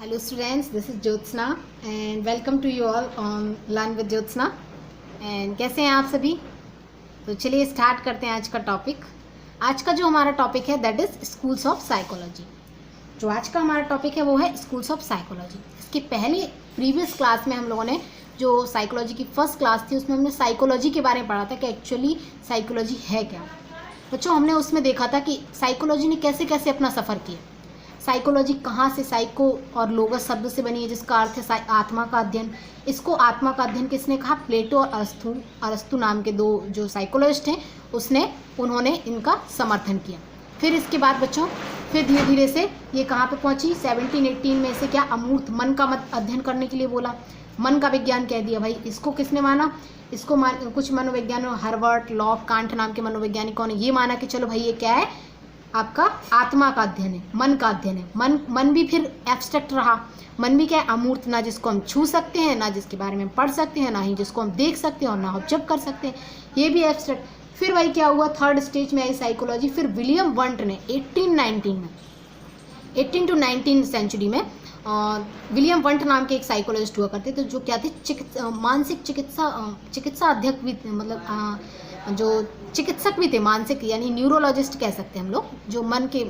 Hello students, this is Jyotsna and welcome to you all on Learn with Jyotsna। and कैसे हैं आप सभी। तो चलिए स्टार्ट करते हैं आज का टॉपिक। आज का जो हमारा टॉपिक है that is schools of psychology. जो आज का हमारा टॉपिक है वो है स्कूल्स ऑफ साइकोलॉजी। इसके पहले प्रीवियस क्लास में हम लोगों ने जो साइकोलॉजी की फर्स्ट क्लास थी उसमें हमने साइकोलॉजी के बारे में पढ़ा था कि एक्चुअली साइकोलॉजी है क्या। बच्चों हमने उसमें देखा था कि साइकोलॉजी ने कैसे कैसे अपना सफ़र किया। साइकोलॉजी कहाँ से, साइको और लोगस शब्द से बनी है जिसका अर्थ है आत्मा का अध्ययन। इसको आत्मा का अध्ययन किसने कहा? प्लेटो और अरस्तु नाम के दो जो साइकोलॉजिस्ट हैं उन्होंने इनका समर्थन किया। फिर इसके बाद बच्चों फिर धीरे धीरे से ये कहाँ पे पहुँची? 1718 में से क्या अमूर्त मन का अध्ययन करने के लिए बोला। मन का विज्ञान कह दिया भाई। इसको किसने माना? इसको कुछ मनोवैज्ञानिक हार्वर्ड, लॉक, कांट नाम के मनोवैज्ञानिकों ने ये माना कि चलो भाई ये क्या है, आपका आत्मा का अध्ययन है, मन का अध्ययन है। मन भी फिर एब्स्ट्रैक्ट रहा। मन भी क्या है? अमूर्त, ना जिसको हम छू सकते हैं, ना जिसके बारे में पढ़ सकते हैं, ना ही जिसको हम देख सकते हैं और ना ऑब्जर्व कर सकते हैं, ये भी एब्स्ट्रैक्ट। फिर वही क्या हुआ, थर्ड स्टेज में आई साइकोलॉजी। फिर विलियम वंट ने 1819 में 18 to 19 सेंचुरी में विलियम वंट नाम के एक साइकोलॉजिस्ट हुआ करते थे जो क्या थे, मानसिक चिकित्सा अध्यक्ष भी, मतलब जो चिकित्सक भी थे, मानसिक यानी न्यूरोलॉजिस्ट कह सकते हैं हम लोग, जो मन के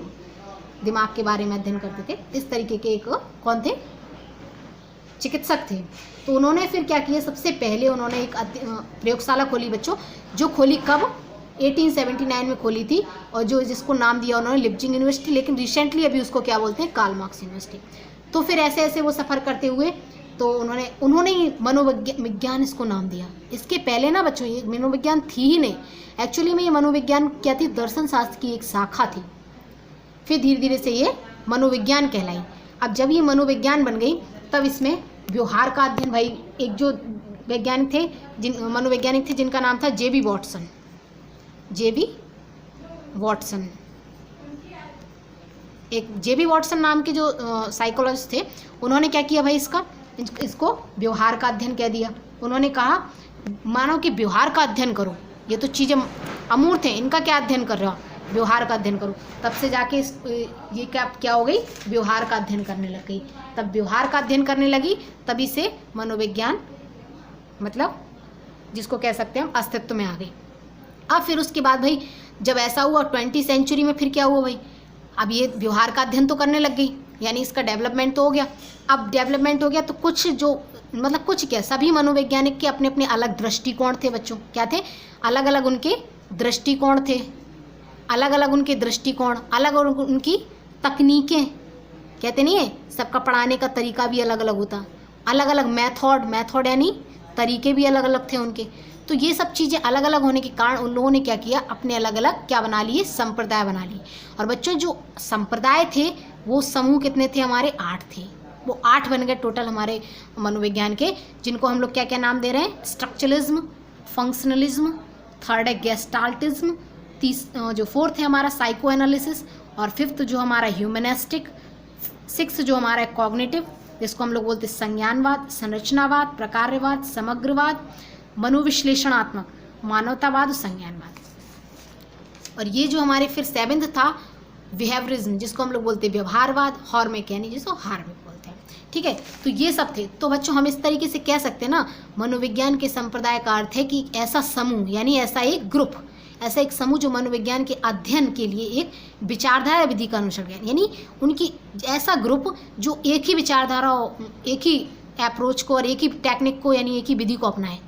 दिमाग के बारे में अध्ययन करते थे। इस तरीके के एक कौन थे? चिकित्सक थे। तो उन्होंने फिर क्या किया, सबसे पहले उन्होंने एक प्रयोगशाला खोली बच्चों, जो खोली कब? 1879 में खोली थी, और जिसको नाम दिया उन्होंने लिप्जिंग यूनिवर्सिटी, लेकिन रिसेंटली अभी उसको क्या बोलते हैं? Karl Marx university. तो फिर ऐसे ऐसे वो सफ़र करते हुए तो उन्होंने ही मनोविज्ञान इसको नाम दिया। इसके पहले ना बच्चों ये मनोविज्ञान थी ही नहीं। एक्चुअली में ये मनोविज्ञान क्या थी? दर्शन शास्त्र की एक शाखा थी। फिर धीरे धीरे से ये मनोविज्ञान कहलाई। अब जब ये मनोविज्ञान बन गई तब इसमें व्यवहार का अध्ययन, भाई एक जो वैज्ञानिक थे मनोवैज्ञानिक थे जिनका नाम था जेबी वॉटसन। एक जेबी वॉटसन नाम के जो साइकोलॉजिस्ट थे उन्होंने क्या किया भाई, इसको व्यवहार का अध्ययन कह दिया। उन्होंने कहा मानव के व्यवहार का अध्ययन करो, ये तो चीज़ें अमूर्त हैं, इनका क्या अध्ययन कर रहे हो? व्यवहार का अध्ययन करो। तब से जाके ये क्या हो गई? व्यवहार का अध्ययन करने लग गई। तब व्यवहार का अध्ययन करने लगी, तभी से मनोविज्ञान मतलब जिसको कह सकते हैं हम अस्तित्व में आ गई। अब फिर उसके बाद भाई जब ऐसा हुआ 20वीं सेंचुरी में, फिर क्या हुआ भाई, अब ये व्यवहार का अध्ययन तो करने लग गई, यानी इसका डेवलपमेंट तो हो गया। अब डेवलपमेंट हो गया तो कुछ क्या, सभी मनोवैज्ञानिक के अपने अपने अलग दृष्टिकोण थे बच्चों। क्या थे? अलग अलग उनके दृष्टिकोण थे, अलग अलग उनके दृष्टिकोण, अलग अलग उनकी तकनीकें। कहते नहीं है सबका पढ़ाने का तरीका भी अलग अलग होता, अलग अलग मेथड यानी तरीके भी अलग अलग थे उनके। तो ये सब चीज़ें अलग अलग होने के कारण उन लोगों ने क्या किया, अपने अलग अलग क्या बना लिए? संप्रदाय बना लिए। और बच्चों जो संप्रदाय थे वो समूह कितने थे हमारे? 8 थे। वो 8 बन गए टोटल हमारे मनोविज्ञान के, जिनको हम लोग क्या क्या नाम दे रहे हैं? स्ट्रक्चरलिज्म, फंक्शनलिज्म, थर्ड है गेस्टाल्टिज्म, जो फोर्थ है हमारा साइको एनालिसिस, और फिफ्थ जो हमारा ह्यूमनिस्टिक, सिक्स जो हमारा है कॉग्निटिव, जिसको हम लोग बोलते हैं संज्ञानवाद, संरचनावाद, प्रकारवाद, समग्रवाद, मनोविश्लेषणात्मक, मानवतावाद और संज्ञानवाद। और ये जो हमारे फिर 7th था बिहेवियरिज्म, जिसको हम लोग बोलते हैं व्यवहारवाद, हॉर्मेक यानी जिसको हार्मेक बोलते हैं। ठीक है, तो ये सब थे। तो बच्चों हम इस तरीके से कह सकते हैं ना, मनोविज्ञान के संप्रदाय का अर्थ है कि ऐसा समूह यानी ऐसा एक ग्रुप, ऐसा एक समूह जो मनोविज्ञान के अध्ययन के लिए एक विचारधारा विधि का अनुसरण करें, यानी उनकी ऐसा ग्रुप जो एक ही विचारधारा, एक ही अप्रोच को और एक ही टेक्निक को यानी एक ही विधि को अपनाए,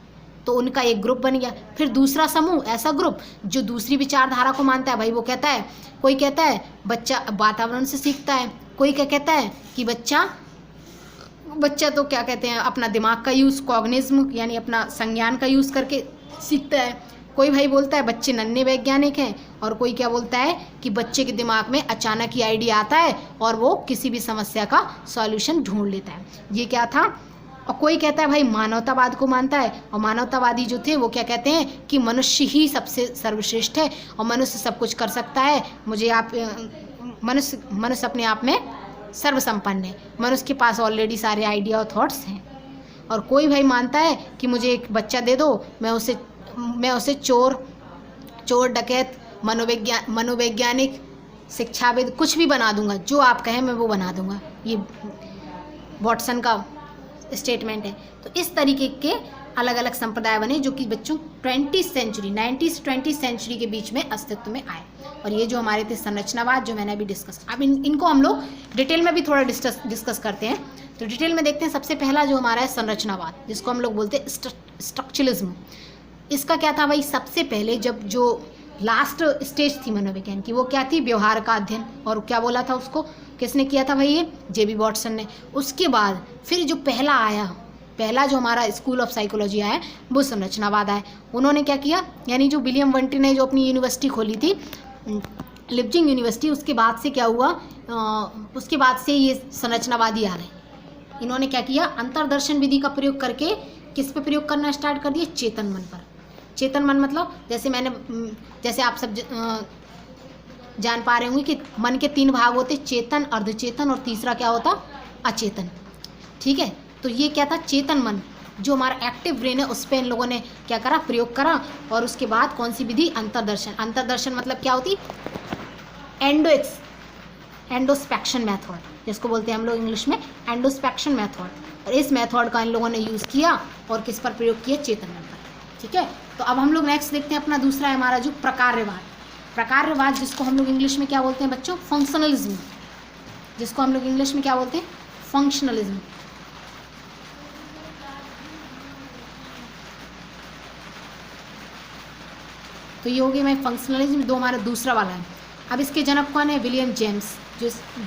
तो उनका एक ग्रुप बन गया। फिर दूसरा समूह, ऐसा ग्रुप जो दूसरी विचारधारा को मानता है। भाई वो कहता है, कोई कहता है बच्चा वातावरण से सीखता है, कोई क्या कहता है कि बच्चा तो क्या कहते हैं अपना दिमाग का यूज़, कॉग्निज्म यानी अपना संज्ञान का यूज़ करके सीखता है। कोई भाई बोलता है बच्चे नन्हे वैज्ञानिक हैं, और कोई क्या बोलता है कि बच्चे के दिमाग में अचानक ही आइडिया आता है और वो किसी भी समस्या का सॉल्यूशन ढूंढ लेता है। ये क्या था? और कोई कहता है भाई मानवतावाद को मानता है, और मानवतावादी जो थे वो क्या कहते हैं कि मनुष्य ही सबसे सर्वश्रेष्ठ है और मनुष्य सब कुछ कर सकता है, मनुष्य अपने आप में सर्वसंपन्न है, मनुष्य के पास ऑलरेडी सारे आइडिया और थॉट्स हैं। और कोई भाई मानता है कि मुझे एक बच्चा दे दो, मैं उसे चोर डकैत, मनोवैज्ञानिक, शिक्षाविद कुछ भी बना दूंगा, जो आप कहें मैं वो बना दूंगा। ये वॉटसन का स्टेटमेंट है। तो इस तरीके के अलग अलग संप्रदाय बने जो कि बच्चों 20th सेंचुरी 19th से 20th सेंचुरी के बीच में अस्तित्व में आए। और ये जो हमारे थे संरचनावाद, जो मैंने अभी डिस्कस, अब इनको हम लोग डिटेल में भी थोड़ा डिस्कस करते हैं। तो डिटेल में देखते हैं। सबसे पहला जो हमारा है संरचनावाद, जिसको हम लोग बोलते हैं स्ट्रक्चरलिज्म। इसका क्या था भाई, सबसे पहले जब जो लास्ट स्टेज थी मनोविज्ञान की, वो क्या थी, व्यवहार का अध्ययन। और क्या बोला था उसको, किसने किया था भाई, ये जेबी वॉटसन ने। उसके बाद फिर जो पहला जो हमारा स्कूल ऑफ साइकोलॉजी आया वो संरचनावाद आया। उन्होंने क्या किया, यानी जो विलियम वंटी ने जो अपनी यूनिवर्सिटी खोली थी, लिपजिंग यूनिवर्सिटी, उसके बाद से क्या हुआ, उसके बाद से ये संरचनावादी आ गए। इन्होंने क्या किया, अंतर्दर्शन विधि का प्रयोग करके किस पे प्रयोग करना स्टार्ट कर दिया, चेतन मन पर। चेतन मन मतलब जैसे आप सब जान पा रहे होंगे कि मन के 3 भाग होते, चेतन, अर्धचेतन और तीसरा क्या होता, अचेतन। ठीक है, तो ये क्या था, चेतन मन, जो हमारा एक्टिव ब्रेन है उस पर इन लोगों ने क्या करा, प्रयोग करा। और उसके बाद कौन सी विधि, अंतर्दर्शन मतलब क्या होती, एंडोस्पेक्शन मेथड, जिसको बोलते हैं हम लोग इंग्लिश में एंडोस्पेक्शन मेथड। और इस मेथड का इन लोगों ने यूज़ किया और किस पर प्रयोग किया, चेतन मन पर। ठीक है, तो अब हम लोग नेक्स्ट देखते हैं अपना दूसरा है हमारा जो प्रकार्यवाद, जिसको हम लोग इंग्लिश में क्या बोलते हैं बच्चों, फंक्शनलिज्म। जिसको हम लोग इंग्लिश में क्या बोलते हैं, फंक्शनलिज्म। तो ये हो गया मैं फंक्शनलिज्म, दो हमारा दूसरा वाला है। अब इसके जनक कौन है, विलियम जेम्स।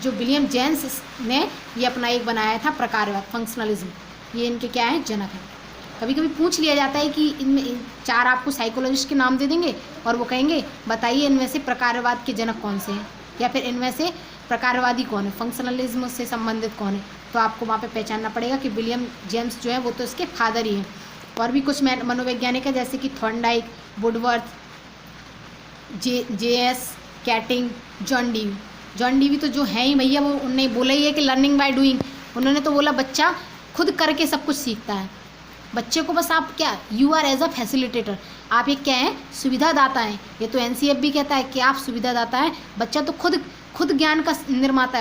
जो विलियम जेम्स ने ये अपना एक बनाया था प्रकारवाद, फंक्शनलिज्म। ये इनके क्या है, जनक है। कभी कभी पूछ लिया जाता है कि इनमें 4 आपको साइकोलॉजिस्ट के नाम दे देंगे और वो कहेंगे बताइए इनमें से प्रकारवाद के जनक कौन से हैं, या फिर इनमें से प्रकारवादी कौन है, फंक्शनलिज्म से संबंधित कौन है। तो आपको वहाँ पे पहचानना पड़ेगा कि विलियम जेम्स जो है वो तो इसके फादर ही हैं। और भी कुछ मनोवैज्ञानिक है जैसे कि थॉर्नडाइक, वुडवर्थ, जे.एस. कैटिंग, जॉन डीवी तो जो है ही भैया, वो उन्होंने बोला ही है कि लर्निंग बाय डूइंग। उन्होंने तो बोला बच्चा खुद करके सब कुछ सीखता है। बच्चे को बस आप क्या, you are as a facilitator, आप एक क्या है, सुविधादाता हैं। ये तो एनसीएफ भी कहता है कि आप सुविधादाता हैं, बच्चा तो खुद ज्ञान का निर्माता है।